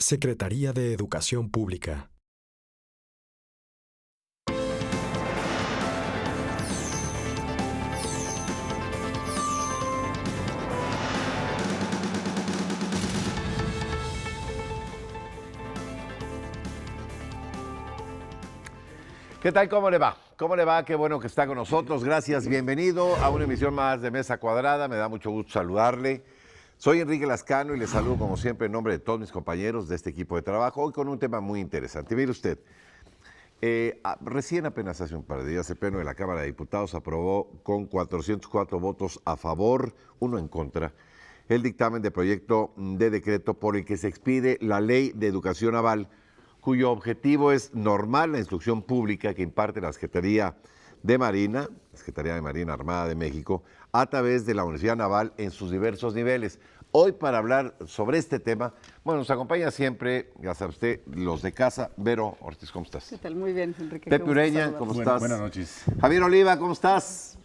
Secretaría de Educación Pública. ¿Qué tal? ¿Cómo le va? ¿Cómo le va? Qué bueno que está con nosotros. Gracias. Bienvenido a una emisión más de Mesa Cuadrada. Me da mucho gusto saludarle. Soy Enrique Lascano y le saludo como siempre en nombre de todos mis compañeros de este equipo de trabajo. Hoy con un tema muy interesante. Mire usted, recién apenas hace un par de días el Pleno de la Cámara de Diputados aprobó con 404 votos a favor, 1 en contra, el dictamen de proyecto de decreto por el que se expide la Ley de Educación Naval, cuyo objetivo es normar la instrucción pública que imparte la Secretaría de Marina Armada de México, a través de la Universidad Naval en sus diversos niveles. Hoy, para hablar sobre este tema, bueno, nos acompaña siempre, ya sabe usted, los de casa. Vero Ortiz, ¿cómo estás? ¿Qué tal? Muy bien, Enrique. Pepe Ureña, ¿cómo estás? Buenas noches. Javier Oliva, ¿cómo estás?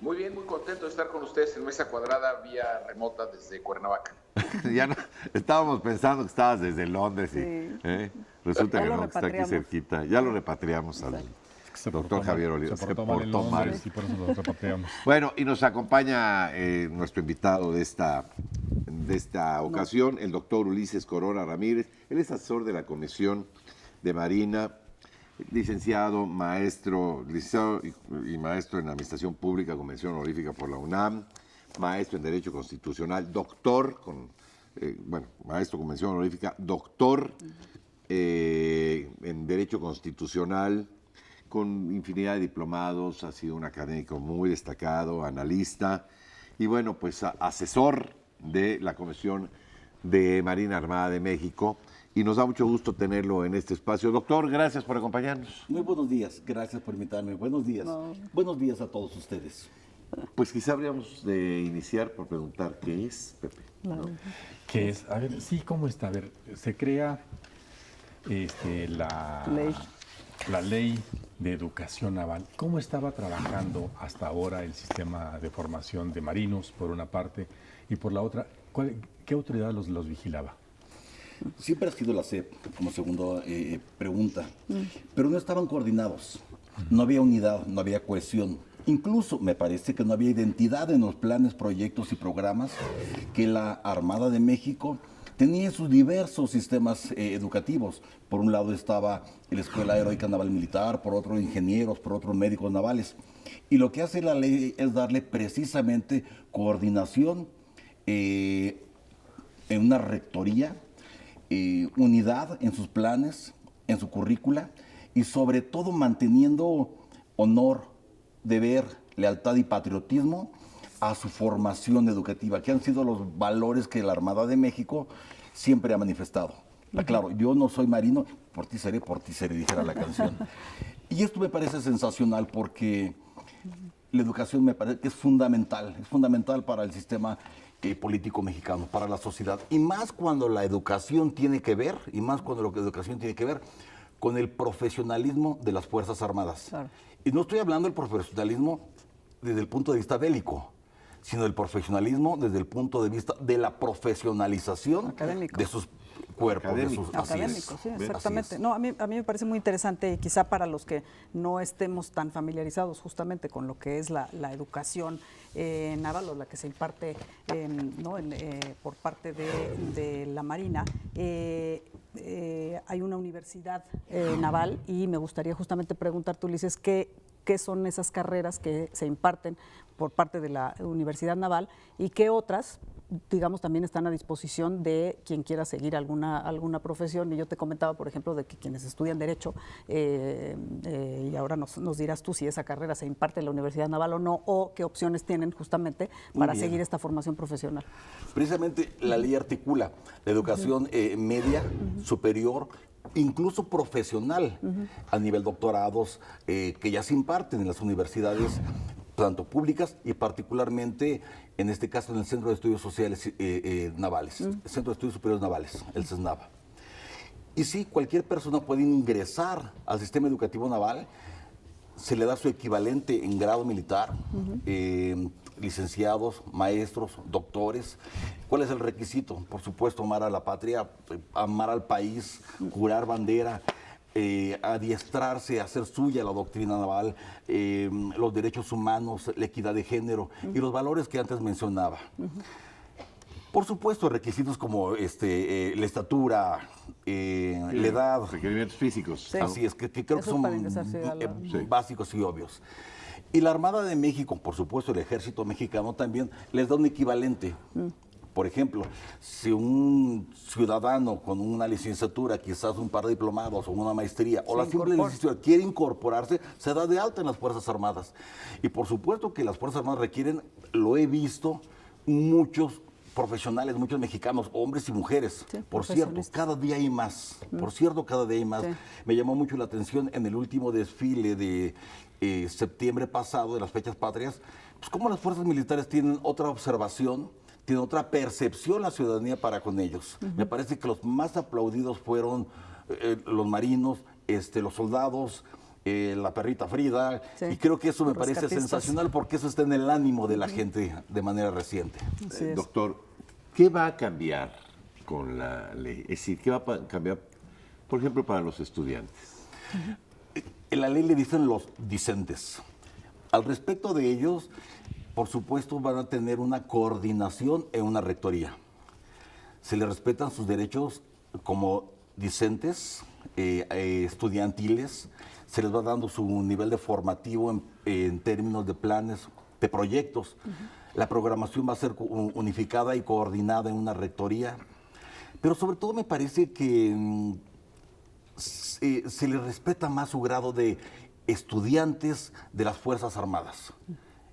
Muy bien, muy contento de estar con ustedes en Mesa Cuadrada vía remota desde Cuernavaca. Ya no, estábamos pensando que estabas desde Londres y Sí. Resulta Ya que lo no, que está aquí repatriamos. cerquita. Ya lo repatriamos al doctor Javier Oliva. Se portó mal y por eso lo repatriamos. Bueno, y nos acompaña nuestro invitado de esta ocasión, el doctor Ulises Corona Ramírez. Él es asesor de la Comisión de Marina, licenciado y maestro en Administración Pública con mención honorífica por la UNAM, maestro en Derecho Constitucional, doctor, maestro con mención honorífica, doctor en Derecho Constitucional, con infinidad de diplomados, ha sido un académico muy destacado, analista y bueno, pues asesor de la Comisión de Marina Armada de México. Y nos da mucho gusto tenerlo en este espacio. Doctor, gracias por acompañarnos. Muy buenos días, gracias por invitarme. Buenos días. No. Buenos días a todos ustedes. Pues quizá habríamos de iniciar por preguntar qué es, Pepe. Claro. ¿Qué es? A ver, sí, ¿cómo está? A ver, se crea Ley. la Ley de Educación Naval. ¿Cómo estaba trabajando hasta ahora el sistema de formación de marinos, por una parte, y por la otra, qué autoridad los vigilaba? Siempre ha sido la SEP como segunda pregunta, pero no estaban coordinados, no había unidad, no había cohesión. Incluso me parece que no había identidad en los planes, proyectos y programas que la Armada de México tenía en sus diversos sistemas educativos. Por un lado estaba la Escuela Heroica Naval Militar, por otro ingenieros, por otro médicos navales. Y lo que hace la ley es darle precisamente coordinación en una rectoría, unidad en sus planes, en su currícula y sobre todo manteniendo honor, deber, lealtad y patriotismo a su formación educativa, que han sido los valores que la Armada de México siempre ha manifestado. Claro, yo no soy marino, por ti seré, dijera la canción. Y esto me parece sensacional porque la educación me parece que es fundamental para el sistema político mexicano, para la sociedad. Y más cuando la educación tiene que ver, con el profesionalismo de las Fuerzas Armadas. Claro. Y no estoy hablando del profesionalismo desde el punto de vista bélico, sino del profesionalismo desde el punto de vista de la profesionalización Académico. de sus cuerpos, de sus Académico, sí, exactamente. Es. No, a mí me parece muy interesante, y quizá para los que no estemos tan familiarizados justamente con lo que es la educación naval o la que se imparte por parte de la Marina. Hay una universidad naval y me gustaría justamente preguntarte, Ulises, ¿qué son esas carreras que se imparten por parte de la Universidad Naval y qué otras, digamos, también están a disposición de quien quiera seguir alguna profesión? Y yo te comentaba, por ejemplo, de que quienes estudian Derecho, y ahora nos dirás tú si esa carrera se imparte en la Universidad Naval o no, o qué opciones tienen justamente para seguir esta formación profesional. Precisamente la ley articula la educación media, superior, incluso profesional, a nivel doctorados, que ya se imparten en las universidades, tanto públicas y particularmente, en este caso, en el Centro de Estudios Sociales Navales, el Centro de Estudios Superiores Navales, el CESNAVA. Y sí, cualquier persona puede ingresar al sistema educativo naval, se le da su equivalente en grado militar, licenciados, maestros, doctores. ¿Cuál es el requisito? Por supuesto, amar a la patria, amar al país, jurar bandera, adiestrarse, hacer suya la doctrina naval, los derechos humanos, la equidad de género y los valores que antes mencionaba. Por supuesto, requisitos como la estatura, la edad. Requerimientos físicos. Sí. Así es, que creo que Eso son para ingresarse a la- básicos y obvios. Y la Armada de México, por supuesto, el Ejército Mexicano también les da un equivalente. Por ejemplo, si un ciudadano con una licenciatura, quizás un par de diplomados o una maestría, o la simple licenciatura quiere incorporarse, se da de alta en las Fuerzas Armadas. Y por supuesto que las Fuerzas Armadas requieren, lo he visto, muchos profesionales, muchos mexicanos, hombres y mujeres. Sí, por cierto, profesionistas. cada día hay más. Por cierto, cada día hay más. Sí. Me llamó mucho la atención en el último desfile de septiembre pasado, de las fechas patrias, pues cómo las fuerzas militares tienen otra observación, tienen otra percepción la ciudadanía para con ellos. Me parece que los más aplaudidos fueron los marinos, los soldados, la perrita Frida, Sí. y creo que eso me Los parece rescatistas. sensacional porque eso está en el ánimo de la gente de manera reciente. Así es. Doctor, ¿qué va a cambiar con la ley? Es decir, ¿qué va a cambiar, por ejemplo, para los estudiantes? En la ley le dicen los discentes. Al respecto de ellos, por supuesto, van a tener una coordinación en una rectoría. Se les respetan sus derechos como discentes, estudiantiles, se les va dando su nivel de formativo en términos de planes, de proyectos. La programación va a ser unificada y coordinada en una rectoría. Pero sobre todo me parece que se les respeta más su grado de estudiantes de las Fuerzas Armadas.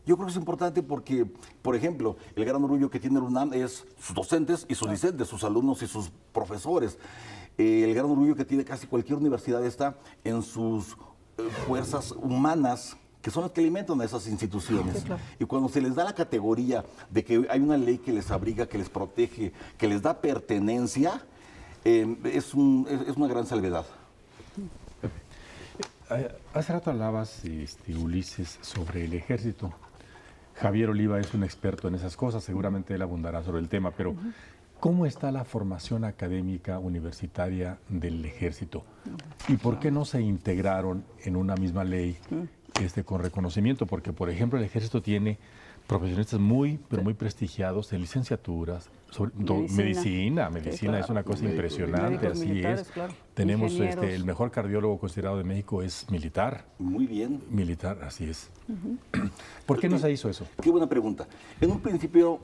Yo creo que es importante porque, por ejemplo, el gran orgullo que tiene el UNAM es sus docentes y sus discentes, sus alumnos y sus profesores. El gran orgullo que tiene casi cualquier universidad está en sus fuerzas humanas, que son las que alimentan a esas instituciones. Sí, claro. Y cuando se les da la categoría de que hay una ley que les abriga, que les protege, que les da pertenencia, es una gran salvedad. Hace rato hablabas, Ulises, sobre el ejército. Javier Oliva es un experto en esas cosas, seguramente él abundará sobre el tema, pero ¿cómo está la formación académica universitaria del ejército? ¿Y por qué no se integraron en una misma ley con reconocimiento? Porque, por ejemplo, el ejército tiene profesionistas pero muy prestigiados en licenciaturas, medicina Sí, claro. es una cosa impresionante, Médicos así militares, es. claro. Tenemos Ingenieros. el mejor cardiólogo considerado de México es militar. Muy bien. Militar, así es. ¿Por qué no se hizo eso? Qué buena pregunta. En un principio,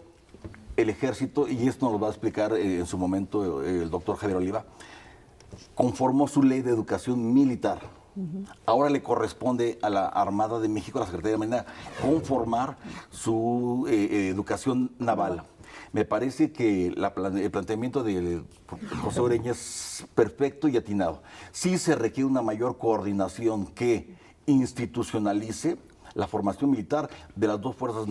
el ejército, y esto nos lo va a explicar en su momento el doctor Javier Oliva, conformó su ley de educación militar. Ahora le corresponde a la Armada de México, a la Secretaría de Marina, conformar su educación naval. Me parece que el planteamiento del José Ureña es perfecto y atinado. Sí se requiere una mayor coordinación que institucionalice la formación militar de las dos fuerzas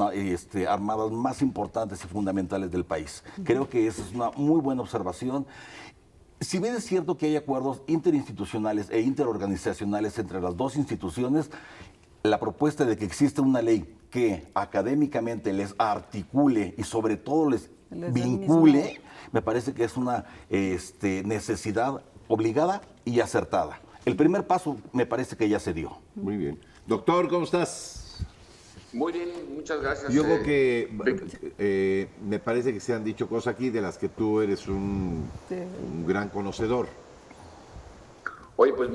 armadas más importantes y fundamentales del país. Creo que esa es una muy buena observación. Si bien es cierto que hay acuerdos interinstitucionales e interorganizacionales entre las dos instituciones, la propuesta de que exista una ley que académicamente les articule y sobre todo les dé el vincule, mismo. me parece que es una necesidad obligada y acertada. El primer paso me parece que ya se dio. Muy bien. Doctor, ¿cómo estás? Muy bien, muchas gracias. Yo creo que me parece que se han dicho cosas aquí de las que tú eres un gran conocedor. Oye, pues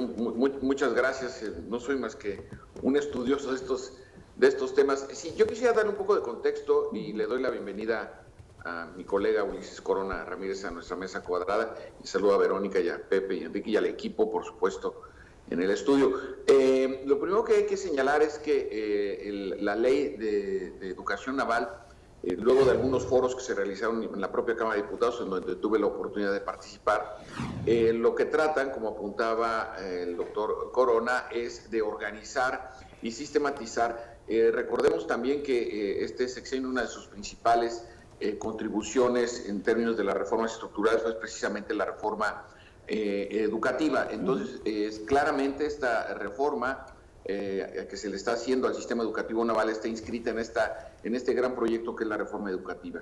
muchas gracias. No soy más que un estudioso de estos temas. Sí, yo quisiera dar un poco de contexto y le doy la bienvenida a mi colega Ulises Corona Ramírez a nuestra mesa cuadrada. Y saludo a Verónica y a Pepe y a Enrique y al equipo, por supuesto, en el estudio. Lo primero que hay que señalar es que la ley de educación naval, luego de algunos foros que se realizaron en la propia Cámara de Diputados, en donde tuve la oportunidad de participar, lo que tratan, como apuntaba el doctor Corona, es de organizar y sistematizar. Recordemos también que este sexenio, una de sus principales contribuciones en términos de las reformas estructurales fue precisamente la reforma educativa. Entonces, claramente esta reforma que se le está haciendo al sistema educativo naval esté inscrita en este gran proyecto que es la reforma educativa.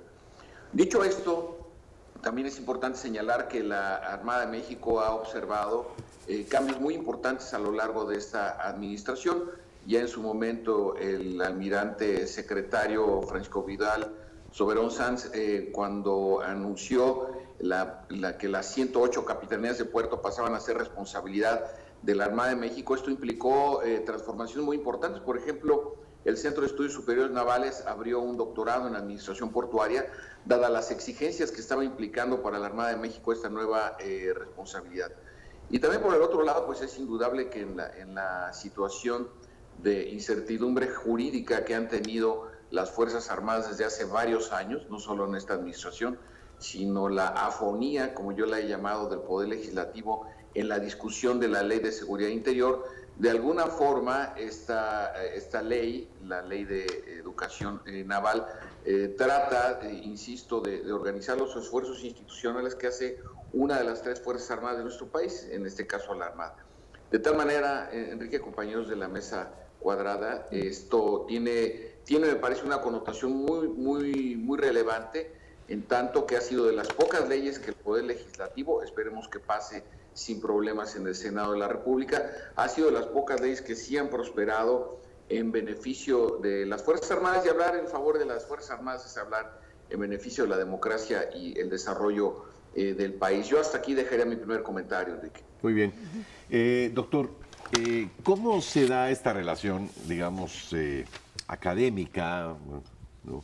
Dicho esto, también es importante señalar que la Armada de México ha observado cambios muy importantes a lo largo de esta administración. Ya en su momento el almirante secretario Francisco Vidal Soberón Sanz, cuando anunció que las 108 capitanías de puerto pasaban a ser responsabilidad de la Armada de México, esto implicó transformaciones muy importantes. Por ejemplo, el Centro de Estudios Superiores Navales abrió un doctorado en administración portuaria, dadas las exigencias que estaba implicando para la Armada de México esta nueva responsabilidad. Y también por el otro lado, pues es indudable que en la situación de incertidumbre jurídica que han tenido las Fuerzas Armadas desde hace varios años, no solo en esta administración, sino la afonía, como yo la he llamado, del Poder Legislativo en la discusión de la Ley de Seguridad Interior, de alguna forma esta ley, la Ley de Educación Naval, trata, insisto, de organizar los esfuerzos institucionales que hace una de las 3 Fuerzas Armadas de nuestro país, en este caso la Armada. De tal manera, Enrique, compañeros de la mesa cuadrada, esto tiene me parece una connotación muy relevante, en tanto que ha sido de las pocas leyes que el Poder Legislativo, esperemos que pase sin problemas en el Senado de la República, ha sido de las pocas leyes que sí han prosperado en beneficio de las Fuerzas Armadas, y hablar en favor de las Fuerzas Armadas es hablar en beneficio de la democracia y el desarrollo del país. Yo hasta aquí dejaría mi primer comentario, Enrique. Muy bien. Doctor, ¿cómo se da esta relación, digamos, académica, ¿no?,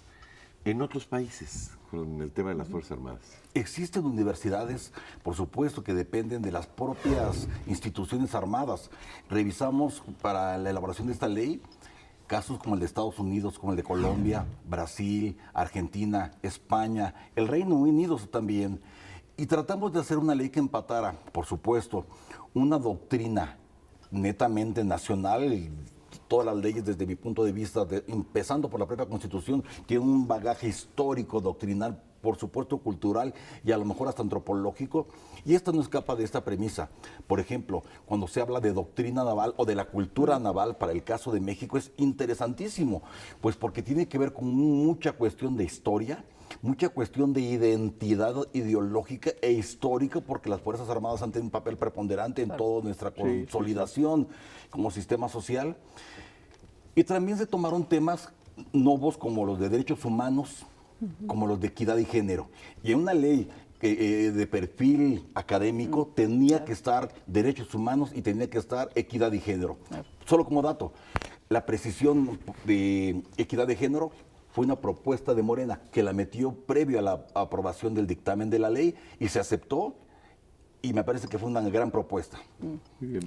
en otros países con el tema de las Fuerzas Armadas? Existen universidades, por supuesto, que dependen de las propias instituciones armadas. Revisamos para la elaboración de esta ley casos como el de Estados Unidos, como el de Colombia, Brasil, Argentina, España, el Reino Unido también. Y tratamos de hacer una ley que empatara, por supuesto, una doctrina netamente nacional. Todas las leyes, desde mi punto de vista, empezando por la propia Constitución, tienen un bagaje histórico, doctrinal, por supuesto cultural y a lo mejor hasta antropológico, y esta no escapa de esta premisa. Por ejemplo, cuando se habla de doctrina naval o de la cultura naval, para el caso de México es interesantísimo, pues porque tiene que ver con mucha cuestión de historia, mucha cuestión de identidad ideológica e histórica, porque las Fuerzas Armadas han tenido un papel preponderante en toda nuestra consolidación como sistema social. Y también se tomaron temas nuevos como los de derechos humanos, como los de equidad y género. Y en una ley de perfil académico tenía que estar derechos humanos y tenía que estar equidad y género. Solo como dato, la precisión de equidad de género fue una propuesta de Morena que la metió previo a la aprobación del dictamen de la ley y se aceptó, y me parece que fue una gran propuesta.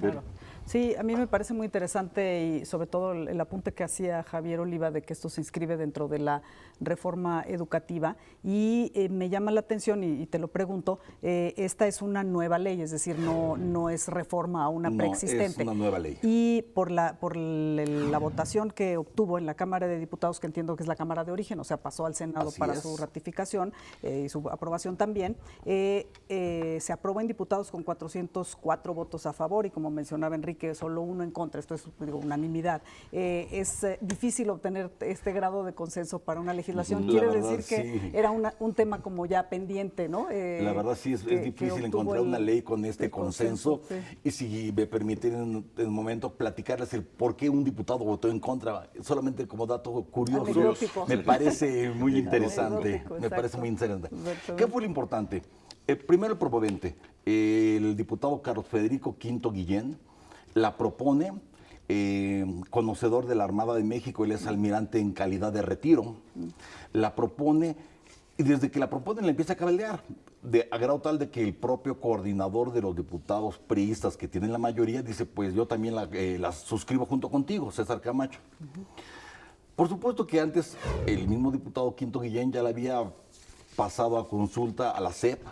Claro. Sí, a mí me parece muy interesante, y sobre todo el apunte que hacía Javier Oliva de que esto se inscribe dentro de la reforma educativa, y me llama la atención y te lo pregunto, esta es una nueva ley, es decir, no es reforma a una preexistente. Es una nueva ley. Y por la votación que obtuvo en la Cámara de Diputados, que entiendo que es la Cámara de origen, o sea, pasó al Senado para su ratificación y su aprobación también, se aprobó en diputados con 404 votos a favor, y como mencionaba Enrique, solo uno en contra. Esto es, digo, unanimidad. Es difícil obtener este grado de consenso para una legislación. Quiere decir que era un tema como ya pendiente, ¿no? La verdad sí, es difícil encontrar una ley con este consenso. Sí. Y si me permiten en un momento platicarles el por qué un diputado votó en contra, solamente como dato curioso, me parece muy interesante. Me parece muy interesante. ¿Qué fue lo importante? Primero el proponente, el diputado Carlos Federico Quinto Guillén, la propone, conocedor de la Armada de México, él es almirante en calidad de retiro, la propone, y desde que la propone la empieza a cabildear, a grado tal de que el propio coordinador de los diputados priistas que tienen la mayoría dice, pues yo también la suscribo junto contigo, César Camacho. Por supuesto que antes el mismo diputado Quinto Guillén ya la había pasado a consulta a la CEP,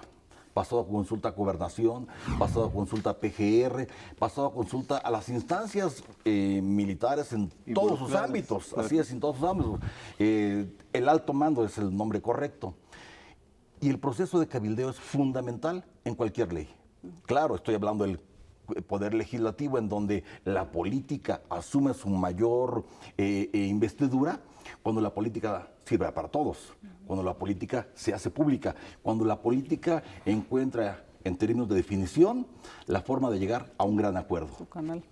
pasado a consulta a Gobernación, pasado a consulta a PGR, pasado a consulta a las instancias militares en todos sus ámbitos, claro. Así es, en todos sus ámbitos. El alto mando es el nombre correcto. Y el proceso de cabildeo es fundamental en cualquier ley. Claro, estoy hablando del poder legislativo, en donde la política asume su mayor investidura, cuando la política sirve para todos, cuando la política se hace pública, cuando la política encuentra, en términos de definición, la forma de llegar a un gran acuerdo. Su canal.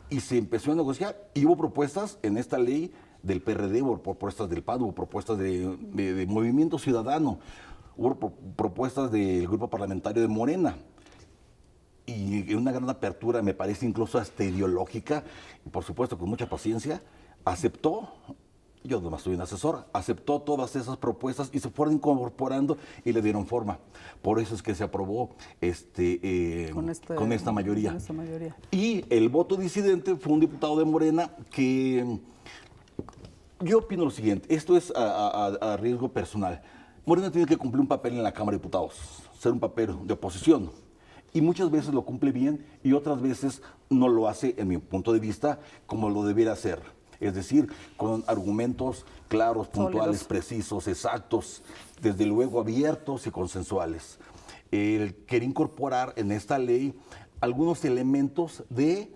Y se empezó a negociar y hubo propuestas en esta ley del PRD, hubo propuestas del PAN, hubo propuestas de Movimiento Ciudadano, hubo propuestas del grupo parlamentario de Morena. Y una gran apertura, me parece incluso hasta ideológica, y por supuesto con mucha paciencia, aceptó, yo además soy un asesor, aceptó todas esas propuestas y se fueron incorporando y le dieron forma. Por eso es que se aprobó con esta mayoría. Y el voto disidente fue un diputado de Morena que, yo opino lo siguiente, esto es a riesgo personal. Morena tiene que cumplir un papel en la Cámara de Diputados, ser un papel de oposición. Y muchas veces lo cumple bien y otras veces no lo hace, en mi punto de vista, como lo debiera hacer. Es decir, con argumentos claros, puntuales, sólidos, precisos, exactos, desde luego abiertos y consensuales. Él quería incorporar en esta ley algunos elementos de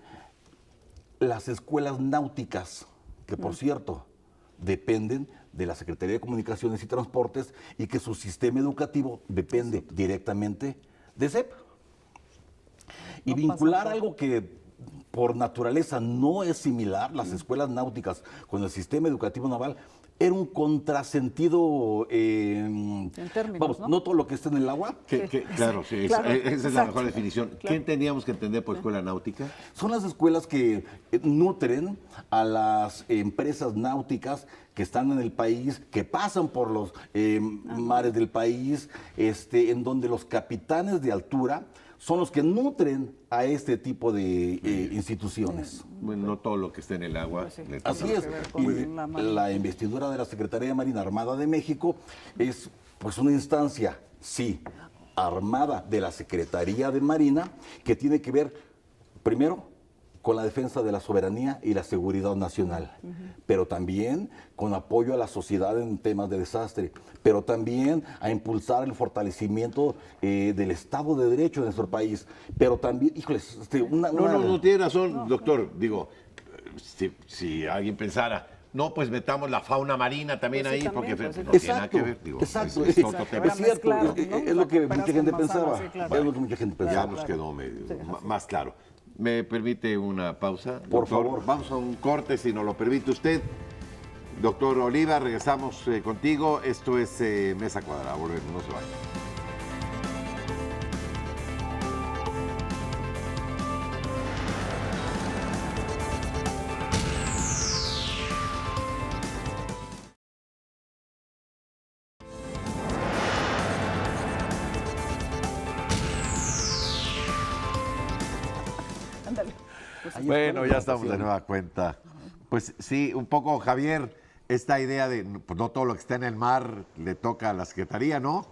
las escuelas náuticas, que por cierto, dependen de la Secretaría de Comunicaciones y Transportes y que su sistema educativo depende directamente de CEP. Y vincular algo que por naturaleza no es similar, las escuelas náuticas con el sistema educativo naval, era un contrasentido, en términos, vamos, ¿no? todo lo que está en el agua. Claro, sí, claro, esa es la mejor definición. Claro. ¿Qué entendíamos que entender por escuela náutica? Son las escuelas que nutren a las empresas náuticas que están en el país, que pasan por los mares del país, en donde los capitanes de altura son los que nutren a este tipo de instituciones. Bueno, no todo lo que esté en el agua. Así es. Y la investidura de la Secretaría de Marina Armada de México es pues una instancia, sí, armada de la Secretaría de Marina, que tiene que ver, primero, con la defensa de la soberanía y la seguridad nacional, pero también con apoyo a la sociedad en temas de desastre, pero también a impulsar el fortalecimiento del Estado de Derecho de nuestro país, pero también, híjoles, No, tiene razón, doctor. Digo, si alguien pensara, no, pues metamos la fauna marina también Pues sí, ahí, también, porque pues, no sí. tiene nada que ver. Digo, exacto, es otro tema. es cierto, Claro, ¿no? es lo que Apenas mucha gente con pensaba, manzanas, sí, claro. es lo que mucha gente Ya pensaba. nos quedó más claro. ¿Me permite una pausa? Por doctor? favor. Vamos a un corte, si nos lo permite usted. Doctor Oliva, regresamos contigo. Esto es Mesa Cuadrada. Volvemos, no se vayan. Ándale. Bueno, ya estamos de nueva cuenta. Pues sí, un poco, Javier, esta idea de pues, no todo lo que está en el mar le toca a la Secretaría, ¿no?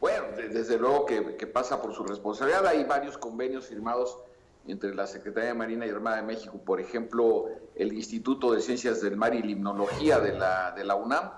Bueno, desde luego que pasa por su responsabilidad. Hay varios convenios firmados entre la Secretaría de Marina y Armada de México, por ejemplo, el Instituto de Ciencias del Mar y Limnología de la UNAM,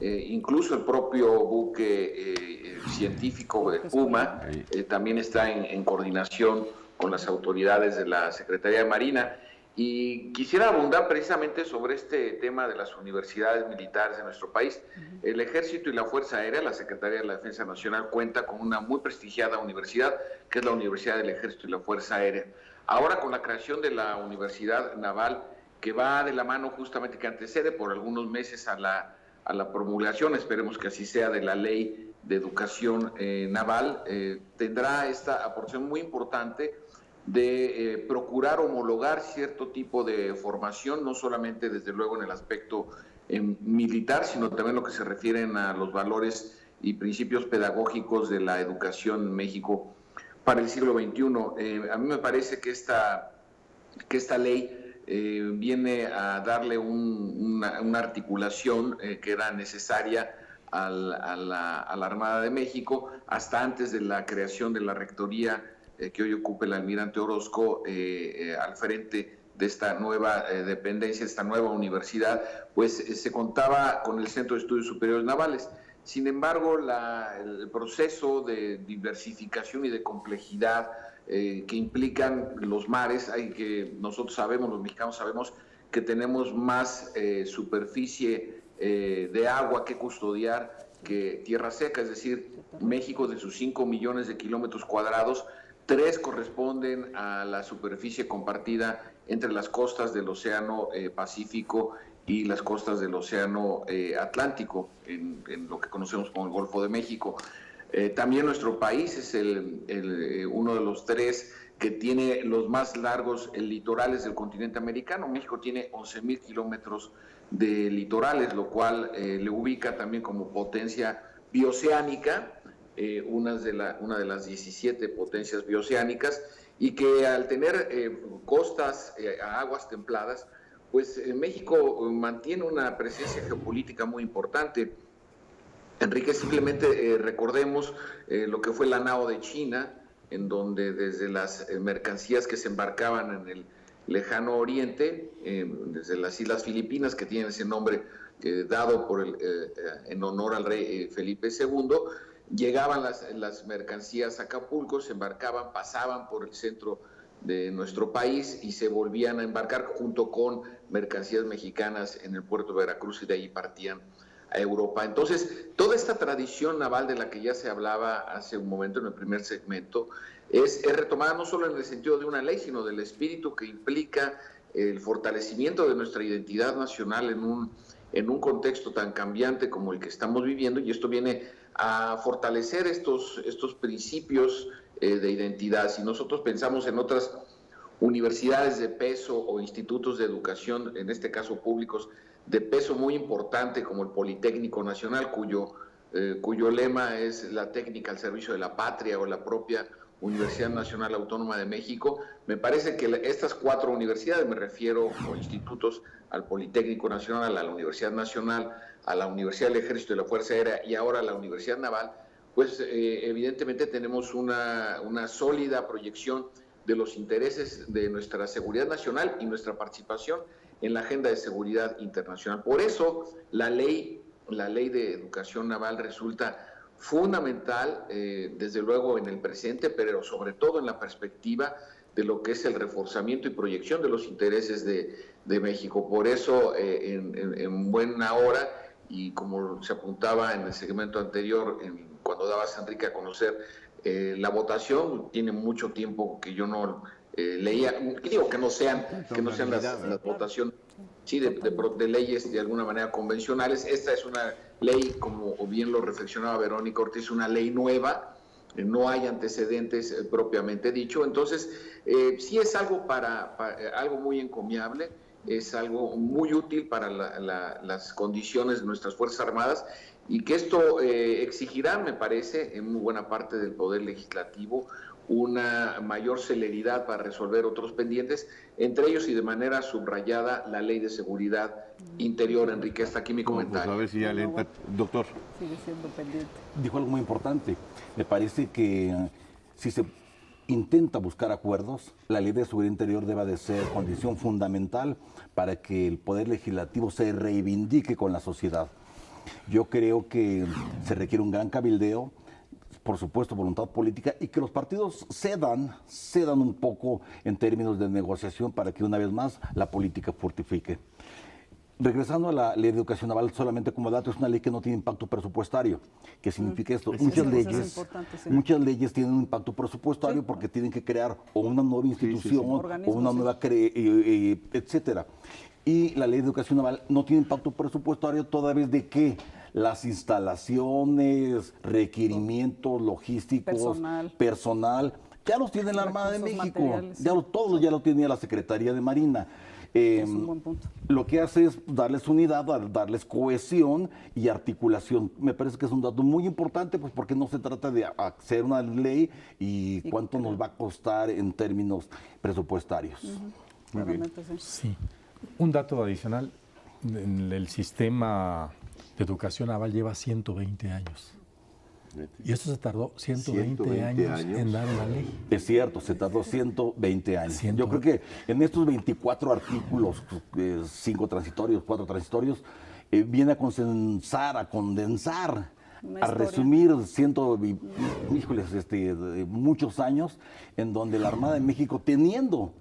incluso el propio buque científico de Puma también está en coordinación con las autoridades de la Secretaría de Marina. Y quisiera abundar precisamente sobre este tema de las universidades militares de nuestro país. El Ejército y la Fuerza Aérea, la Secretaría de la Defensa Nacional, cuenta con una muy prestigiada universidad, que es la Universidad del Ejército y la Fuerza Aérea. Ahora, con la creación de la Universidad Naval, que va de la mano justamente, que antecede por algunos meses a la promulgación, esperemos que así sea, de la Ley de Educación Naval, tendrá esta aportación muy importante de procurar homologar cierto tipo de formación, no solamente desde luego en el aspecto militar, sino también lo que se refieren a los valores y principios pedagógicos de la educación en México para el siglo XXI. A mí me parece que esta ley viene a darle una articulación que era necesaria a la Armada de México, hasta antes de la creación de la rectoría que hoy ocupa el almirante Orozco al frente de esta nueva dependencia, esta nueva universidad, pues se contaba con el Centro de Estudios Superiores Navales. Sin embargo, el proceso de diversificación y de complejidad que implican los mares, nosotros sabemos, los mexicanos sabemos que tenemos más superficie de agua que custodiar que tierra seca, es decir, México de sus 5 millones de kilómetros cuadrados, 3 corresponden a la superficie compartida entre las costas del Océano Pacífico y las costas del Océano Atlántico, en lo que conocemos como el Golfo de México. También nuestro país es uno de los 3 que tiene los más largos litorales del continente americano. México tiene 11,000 kilómetros de litorales, lo cual le ubica también como potencia bioceánica, una de las 17 potencias bioceánicas, y que al tener costas a aguas templadas, pues México mantiene una presencia geopolítica muy importante. Enrique, simplemente recordemos lo que fue la NAO de China, en donde desde las mercancías que se embarcaban en el lejano oriente, desde las Islas Filipinas, que tienen ese nombre dado en honor al rey Felipe II, llegaban las mercancías a Acapulco, se embarcaban, pasaban por el centro de nuestro país y se volvían a embarcar junto con mercancías mexicanas en el puerto de Veracruz, y de ahí partían a Europa. Entonces, toda esta tradición naval de la que ya se hablaba hace un momento en el primer segmento es retomada no solo en el sentido de una ley, sino del espíritu que implica el fortalecimiento de nuestra identidad nacional en un contexto tan cambiante como el que estamos viviendo, y esto viene a fortalecer estos principios de identidad. Si nosotros pensamos en otras universidades de peso o institutos de educación, en este caso públicos, de peso muy importante como el Politécnico Nacional, cuyo lema es la técnica al servicio de la patria, o la propia Universidad Nacional Autónoma de México, me parece que estas 4 universidades, me refiero o institutos, al Politécnico Nacional, a la Universidad Nacional, a la Universidad del Ejército y la Fuerza Aérea y ahora a la Universidad Naval, pues evidentemente tenemos una sólida proyección de los intereses de nuestra seguridad nacional y nuestra participación en la agenda de seguridad internacional. Por eso la ley de educación naval resulta fundamental, desde luego en el presente, pero sobre todo en la perspectiva de lo que es el reforzamiento y proyección de los intereses de México. Por eso, en buena hora, y como se apuntaba en el segmento anterior, cuando dabas, Enrique, a conocer la votación, tiene mucho tiempo que yo no leía, digo que no sean las votaciones, sí, de leyes de alguna manera convencionales. Esta es una ley, como bien lo reflexionaba Verónica Ortiz, una ley nueva, no hay antecedentes propiamente dicho. Entonces, sí es algo algo muy encomiable, es algo muy útil para las condiciones de nuestras Fuerzas Armadas, y que esto exigirá, me parece, en muy buena parte del Poder Legislativo, una mayor celeridad para resolver otros pendientes, entre ellos y de manera subrayada la Ley de Seguridad Interior. Enrique, hasta aquí mi comentario. Pues a ver si ya doctor. Sigue siendo pendiente. Dijo algo muy importante. Me parece que si se intenta buscar acuerdos, la Ley de Seguridad Interior debe de ser condición fundamental para que el Poder Legislativo se reivindique con la sociedad. Yo creo que se requiere un gran cabildeo, por supuesto voluntad política, y que los partidos cedan un poco en términos de negociación para que una vez más la política fortifique. Regresando a la Ley de Educación Naval, solamente como dato, es una ley que no tiene impacto presupuestario. ¿Qué significa esto? Muchas leyes tienen un impacto presupuestario porque tienen que crear o una nueva institución o una nueva, etcétera. Y la Ley de Educación Naval no tiene impacto presupuestario toda vez de que las instalaciones, requerimientos logísticos, personal, ya los tiene la Armada de México, todos ya lo tiene la Secretaría de Marina. Es un buen punto. Lo que hace es darles unidad, darles cohesión y articulación. Me parece que es un dato muy importante, pues porque no se trata de hacer una ley y cuánto nos va a costar en términos presupuestarios. Muy bien. Sí. Un dato adicional, el sistema de educación naval lleva 120 años. Y esto se tardó 120 años en dar una ley. Es cierto, se tardó 120 años. Yo creo que en estos 24 artículos, 5 transitorios, 4 transitorios, viene a condensar Una a historia. resumir, muchos años en donde la Armada de México, teniendo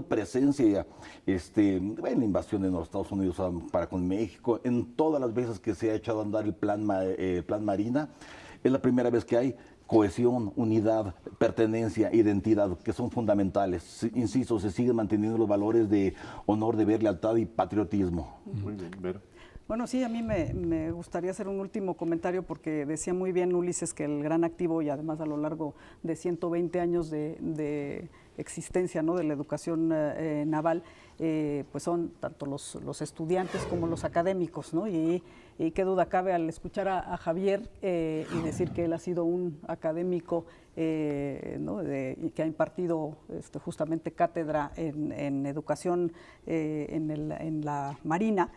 presencia en la invasión de los Estados Unidos para con México, en todas las veces que se ha echado a andar el plan Marina, es la primera vez que hay cohesión, unidad, pertenencia, identidad, que son fundamentales. Insisto, se siguen manteniendo los valores de honor, deber, lealtad y patriotismo. Muy bien, Vero. Bueno, sí, a mí me gustaría hacer un último comentario porque decía muy bien Ulises que el gran activo y además a lo largo de 120 años de existencia, ¿no?, de la educación naval, pues son tanto los estudiantes como los académicos, ¿no? Y qué duda cabe al escuchar a Javier y decir que él ha sido un académico, ¿no?, y que ha impartido justamente cátedra en educación en la Marina.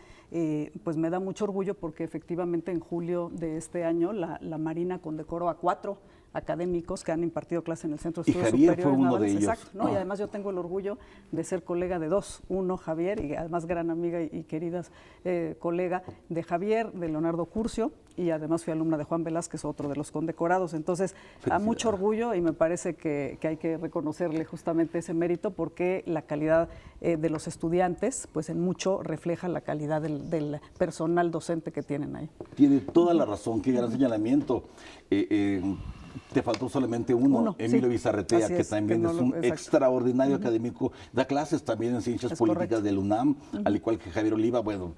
Pues me da mucho orgullo porque efectivamente en julio de este año la Marina condecoró a 4 académicos que han impartido clase en el Centro de Y Estudios Javier Superiores fue uno Navales. de ellos. Exacto, ¿no? Y además yo tengo el orgullo de ser colega de 2. Uno, Javier, y además gran amiga y queridas colega de Javier, de Leonardo Curcio, y además fui alumna de Juan Velázquez, otro de los condecorados. Entonces, a mucho orgullo y me parece que hay que reconocerle justamente ese mérito porque la calidad de los estudiantes, pues en mucho refleja la calidad del personal docente que tienen ahí. Tiene toda la razón, qué gran señalamiento. Te faltó solamente uno, Emilio sí, Bizarretea, así que es, también que no es lo- un exacto. extraordinario académico, da clases también en ciencias Es políticas correcto. del UNAM, al igual que Javier Oliva, bueno,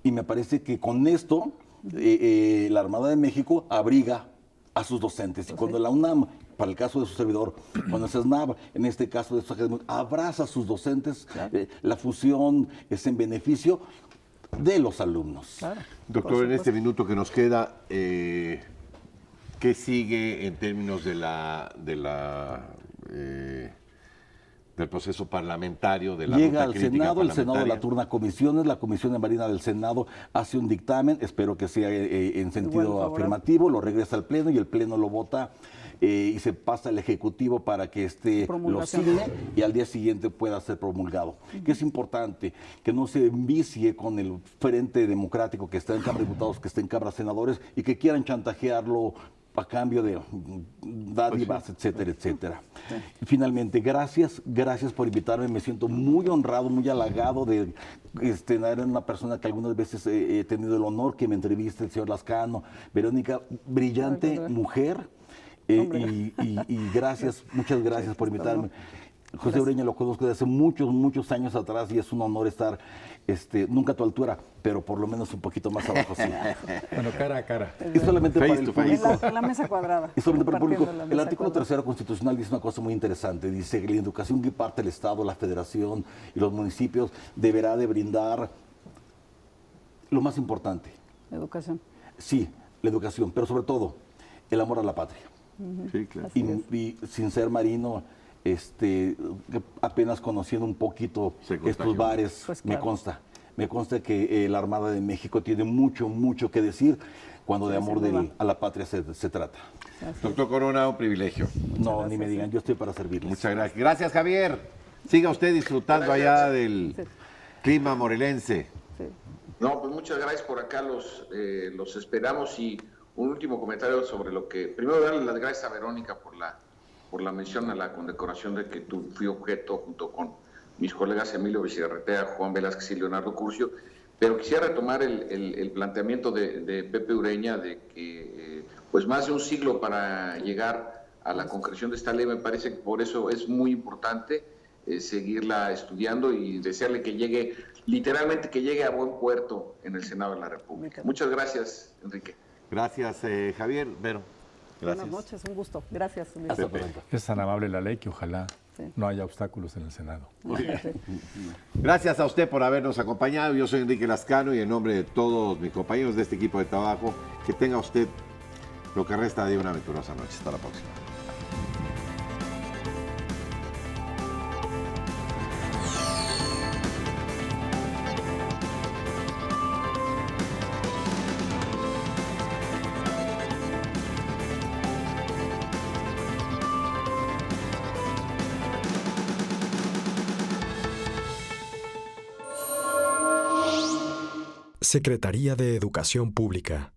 y me parece que con esto la Armada de México abriga a sus docentes, y cuando la UNAM, para el caso de su servidor, cuando el SNAV, en este caso de sus académicos, abraza a sus docentes, la fusión es en beneficio de los alumnos. Claro, Doctor, en este minuto que nos queda, ¿qué sigue en términos del proceso parlamentario, de la Llega ruta al crítica Senado, el Senado parlamentaria? la turna comisiones, la Comisión de Marina del Senado hace un dictamen, espero que sea en sentido favorable. afirmativo, lo regresa al Pleno y el Pleno lo vota y se pasa al Ejecutivo para que lo Promulgación. signe y al día siguiente pueda ser promulgado. Que es importante que no se envicie con el Frente Democrático que está en Cámara de Diputados, que está en Cámara de Senadores y que quieran chantajearlo a cambio de dádivas, etcétera, etcétera. Y finalmente, gracias por invitarme. Me siento muy honrado, muy halagado de tener una persona que algunas veces he tenido el honor que me entreviste, el señor Lascano. Verónica, brillante mujer. Y gracias, muchas gracias por invitarme. José Ureña lo conozco desde hace muchos años atrás y es un honor estar, nunca a tu altura, pero por lo menos un poquito más abajo. Sí. Bueno, cara a cara. Y solamente Face para el to face. público. En la mesa cuadrada. Y solamente para el público. Compartiendo la El mesa artículo cuadrada. 3º constitucional dice una cosa muy interesante. Dice que la educación que imparte el Estado, la Federación y los municipios deberá de brindar lo más importante. Educación. Sí, la educación, pero sobre todo el amor a la patria. Sí, claro. Y sin ser marino, apenas conociendo un poquito Se contagió. estos bares, Pues me claro. consta que la Armada de México tiene mucho que decir cuando de Sí, amor sin duda. a la patria se trata. Doctor Corona, un privilegio. No, ni me digan, yo estoy para servirles. Muchas gracias. Gracias, Javier. Siga usted disfrutando allá del clima morelense. No, pues muchas gracias por acá, los esperamos. Y un último comentario sobre lo que, primero darle las gracias a Verónica por la mención a la condecoración de que fui objeto junto con mis colegas Emilio Bizarretea, Juan Velázquez y Leonardo Curcio, pero quisiera retomar el planteamiento de Pepe Ureña de que pues más de un siglo para llegar a la concreción de esta ley. Me parece que por eso es muy importante seguirla estudiando y desearle que llegue, literalmente que llegue a buen puerto en el Senado de la República. Muchas gracias, Enrique. Gracias, Javier. Vero. Gracias. Buenas noches, un gusto. Gracias, Luis. Hasta pronto. Es tan amable la ley que ojalá Sí. no haya obstáculos en el Senado. Gracias a usted por habernos acompañado. Yo soy Enrique Lascano y en nombre de todos mis compañeros de este equipo de trabajo, que tenga usted lo que resta de una aventurosa noche. Hasta la próxima. Secretaría de Educación Pública.